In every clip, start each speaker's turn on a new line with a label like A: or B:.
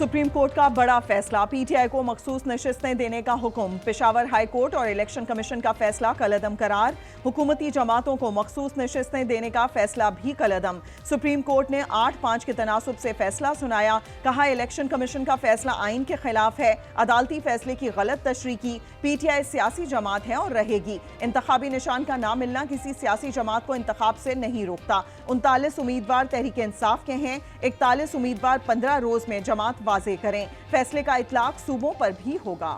A: Supreme court का बड़ा फैसला, पीटीआई को मखसूस नशिस्तें देने का हुक्म। पेशावर हाई कोर्ट और इलेक्शन कमीशन का फैसला कलअदम करार। हुकूमती जमातों को मखसूस नशिस्तें देने का फैसला भी कलअदम। सुप्रीम कोर्ट ने 8-5 के तनासुब से फैसला सुनाया। कहा इलेक्शन कमीशन का फैसला आइन के खिलाफ है। अदालती फैसले की गलत तशरीह की। पीटीआई सियासी जमात है और रहेगी। इंतखाबी निशान का ना मिलना किसी सियासी जमात को इंतखाब से नहीं रोकता। 39 उम्मीदवार तहरीक इंसाफ के हैं। 41 उम्मीदवार 15 रोज में जमात वाजे करें। फैसले का इतलाक सूबों पर भी होगा।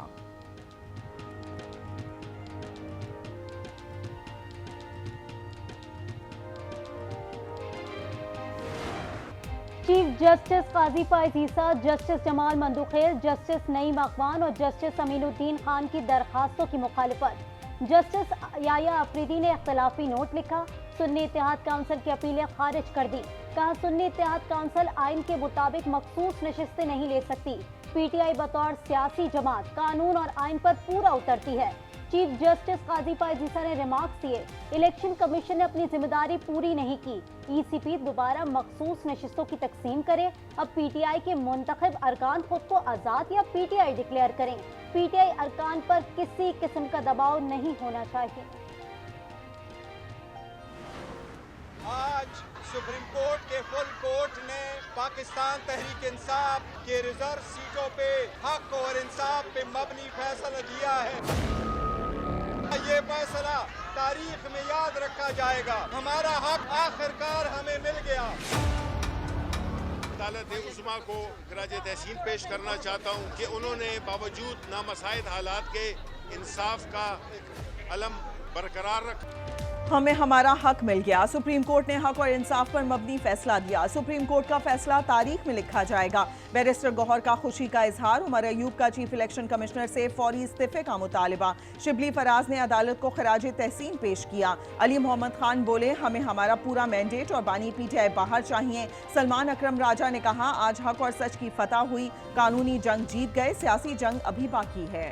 B: चीफ जस्टिस काजी फायज ईसा, जस्टिस जमाल मंदुखेल, जस्टिस नईम अकवान और जस्टिस अमीनुद्दीन खान की दरखास्तों की मुखालिफत। जस्टिस याया अफरीदी ने इख्तलाफी नोट लिखा। सुन्नी इत्तेहाद काउंसिल की अपीलें खारिज कर दी। कहा सुन्नी इत्तेहाद काउंसिल आइन के मुताबिक मखसूस नशिस्तें नहीं ले सकती। पीटीआई बतौर सियासी जमात कानून और आइन पर पूरा उतरती है। चीफ जस्टिस काजी फायज ईसा ने रिमार्क्स दिए, इलेक्शन कमीशन ने अपनी जिम्मेदारी पूरी नहीं की। ईसीपी दोबारा मखसूस नशिस्तों की तकसीम करे। अब पीटीआई के मुंतखब अरकान खुद को आजाद या पीटीआई डिक्लेयर करें। पीटीआई अरकान पर किसी किस्म का दबाव नहीं होना चाहिए।
C: आज सुप्रीम कोर्ट के फुल कोर्ट ने पाकिस्तान तहरीक इंसाफ के रिजर्व सीटों पे हक और इंसाफ पे मबनी फैसला दिया है। ये फैसला तारीख में याद रखा जाएगा। हमारा हक आखिरकार हमें मिल गया।
D: अदालत उस्मा को खराज तहसीन पेश करना चाहता हूँ कि उन्होंने बावजूद नामसाइद हालात के इंसाफ का अलम बरकरार रखा।
A: हमें हमारा हक मिल गया। सुप्रीम कोर्ट ने हक और इंसाफ पर मबनी फैसला दिया। सुप्रीम कोर्ट का फैसला तारीख में लिखा जाएगा। बैरिस्टर गौहर का खुशी का इजहार। उमर अयूब का चीफ इलेक्शन कमिश्नर से फौरी इस्तीफे का मुतालबा। शिबली फराज ने अदालत को खराज तहसीन पेश किया। अली मोहम्मद खान बोले, हमें हमारा पूरा मैंडेट और बानी पीटीआई बाहर चाहिए। सलमान अकरम राजा ने कहा, आज हक और सच की फतह हुई। कानूनी जंग जीत गए, सियासी जंग अभी बाकी है।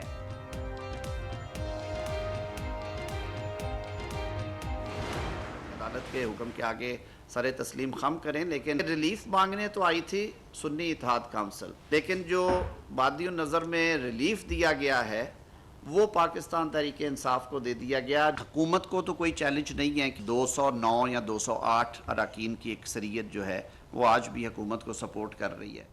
E: अदालत के हुक्म के आगे सरे तस्लीम खम करें, लेकिन रिलीफ मांगने तो आई थी सुन्नी इत्तेहाद काउंसिल, लेकिन जो बादियों नज़र में रिलीफ दिया गया है वो पाकिस्तान तहरीक इंसाफ को दे दिया गया। हुकूमत को तो कोई चैलेंज नहीं है कि 209 या 208 अरकान की अक्सरियत जो है वो आज भी हुकूमत को सपोर्ट कर रही है।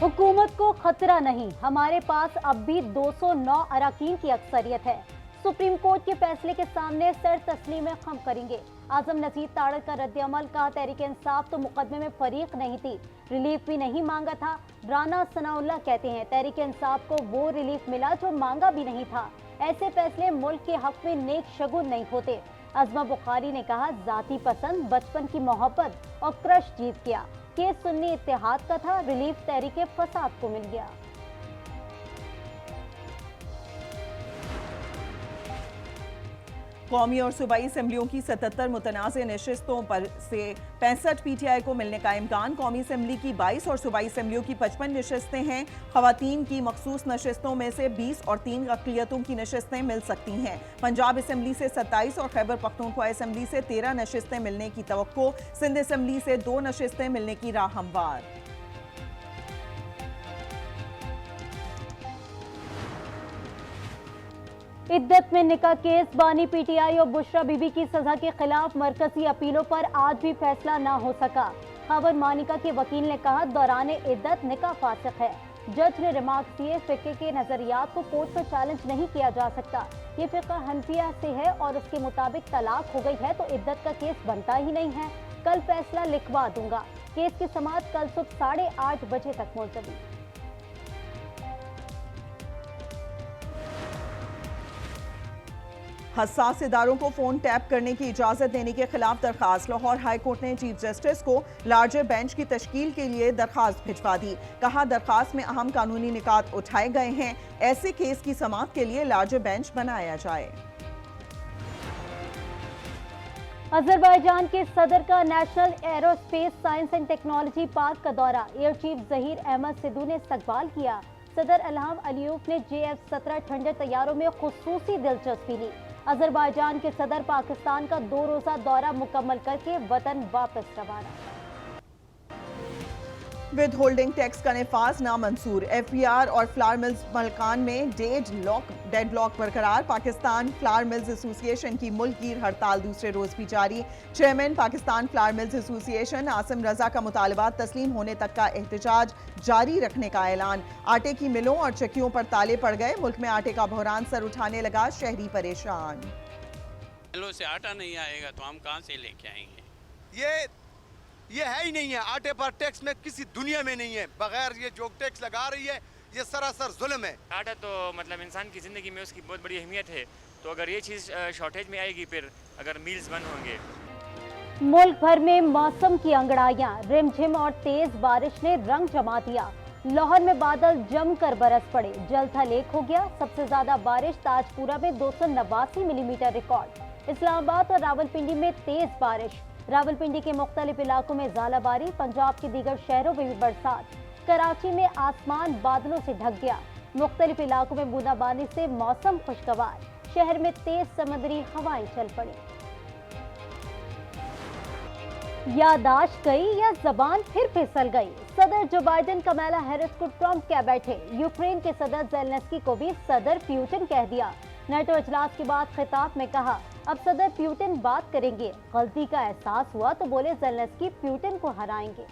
B: हुकूमत को खतरा नहीं, हमारे पास अब भी 209 अरकान की अक्सरियत है। सुप्रीम कोर्ट के फैसले के सामने सर तस्लीमें खम करेंगे। आजम नजीर तारड़ का रद्द-ए-अमल, कहा तहरीक इंसाफ तो मुकदमे में फरीक नहीं थी, रिलीफ भी नहीं मांगा था। राना सनाउल्लाह कहते हैं तहरीक इंसाफ को वो रिलीफ मिला जो मांगा भी नहीं था। ऐसे फैसले मुल्क के हक में नेक शगुन नहीं होते। अज़मा बुखारी ने कहा जाती पसंद, बचपन की मोहब्बत और क्रश जीत गया। केस सुन्नी इत्तेहाद का था, रिलीफ तहरीक फसाद को मिल गया।
A: कौमी और सूबाई असम्बलियों की 77 मुतनाज़ नशिस्तों पर से 65 पीटीआई को मिलने का इम्कान। कौमी असम्बली की 22 और सूबाई असम्बलियों की 55 नशिस्तें हैं। ख़वातीन की मखसूस नशिस्तों में से 20 और 3 अक़लियतों की नशिस्तें मिल सकती हैं। पंजाब असम्बली से 27 और खैबर पख्तूनख्वा असम्बली से 13 नशिस्तें मिलने की तवक्को। सिंध असम्बली से 2 नशिस्तें मिलने की राह हमवार।
B: इद्दत में निकाह केस, बानी पीटीआई और बुशरा बीबी की सजा के खिलाफ मरकजी अपीलों पर आज भी फैसला ना हो सका। खबर मानिका के वकील ने कहा दौरान इद्दत निकाह फासिक है। जज ने रिमार्क्स दिए, फिक्के के नजरियात को कोर्ट में चैलेंज नहीं किया जा सकता। ये फिक्का हनफिया से है और उसके मुताबिक तलाक हो गई है तो इद्दत का केस बनता ही नहीं है। कल फैसला लिखवा दूंगा। केस की समाअत कल सुबह 8:30 बजे तक मुलतवी।
A: हसास इदारों को फोन टैप करने की इजाजत देने के खिलाफ दरखास्त। लाहौर हाई कोर्ट ने चीफ जस्टिस को लार्जर बेंच की तश्कील के लिए दरखास्त भिजवा दी। कहा दरखास्त में अहम कानूनी निकात उठाए गए हैं। ऐसे केस की समाअत के लिए लार्जर बेंच बनाया जाए।
B: अजरबैजान के सदर का national aerospace science and technology park का दौरा। एयर चीफ जहीर अहमद सिद्धू ने इस्तकबाल किया। सदर इल्हाम अलीयूब ने JF-17 ठंडे तैयारों में खुसूसी दिलचस्पी ली। अजरबैजान के सदर पाकिस्तान का 2 रोजा दौरा मुकम्मल करके वतन वापस रवाना।
A: विद होल्डिंग टैक्स का नफाज नामंजूर। एफबीआर और फ्लावर मिल्स मलकान में डेडलॉक बरकरार। पाकिस्तान फ्लावर मिल्स एसोसिएशन की मुल्कगीर हड़ताल दूसरे रोज भी जारी। Chairman Pakistan flour mills association Asim Raza का मुतालबात तस्लीम होने तक का एहतजाज जारी रखने का ऐलान। आटे की मिलों और चक्कियों पर ताले पड़ गए। मुल्क में आटे का बहरान सर उठाने लगा, शहरी परेशान।
F: मिलों से आटा नहीं आएगा तो हम कहाँ से लेके आएंगे?
G: ये है ही नहीं है। आटे पर टैक्स में किसी दुनिया में नहीं है। बगैर ये जो टैक्स लगा रही है ये सरासर जुल्म है।
H: आटा तो मतलब इंसान की ज़िंदगी में उसकी बहुत बड़ी अहमियत है, तो अगर ये चीज़ शॉर्टेज में आएगी फिर अगर मील्स बंद होंगे।
B: मुल्क भर में मौसम की अंगड़ाइयां, रिमझिम और तेज बारिश ने रंग जमा दिया। लाहौर में बादल जमकर बरस पड़े, जल थल एक हो गया। सबसे ज्यादा बारिश ताजपुरा में 289 मिलीमीटर रिकॉर्ड। इस्लामाबाद और रावलपिंडी में तेज बारिश। रावलपिंडी के मुख्तलिफ इलाकों में ज़ालाबारी। पंजाब के दीगर शहरों में भी बरसात। कराची में आसमान बादलों से ढक गया। मुख्तलिफ इलाकों में बूंदाबांदी से मौसम खुशगवार। शहर में तेज समुद्री हवाएं चल पड़ी। यादाश्त गई या जबान फिर फिसल गई? सदर जो बाइडेन कमला हैरिस को ट्रंप कह बैठे। यूक्रेन के सदर ज़ेलेंस्की को भी सदर प्यूटिन कह दिया। नेटो इजलास के बाद खिताब में कहा, अब सदर प्यूटिन बात करेंगे। गलती का एहसास हुआ तो बोले ज़ेलेंस्की प्यूटिन को हराएंगे।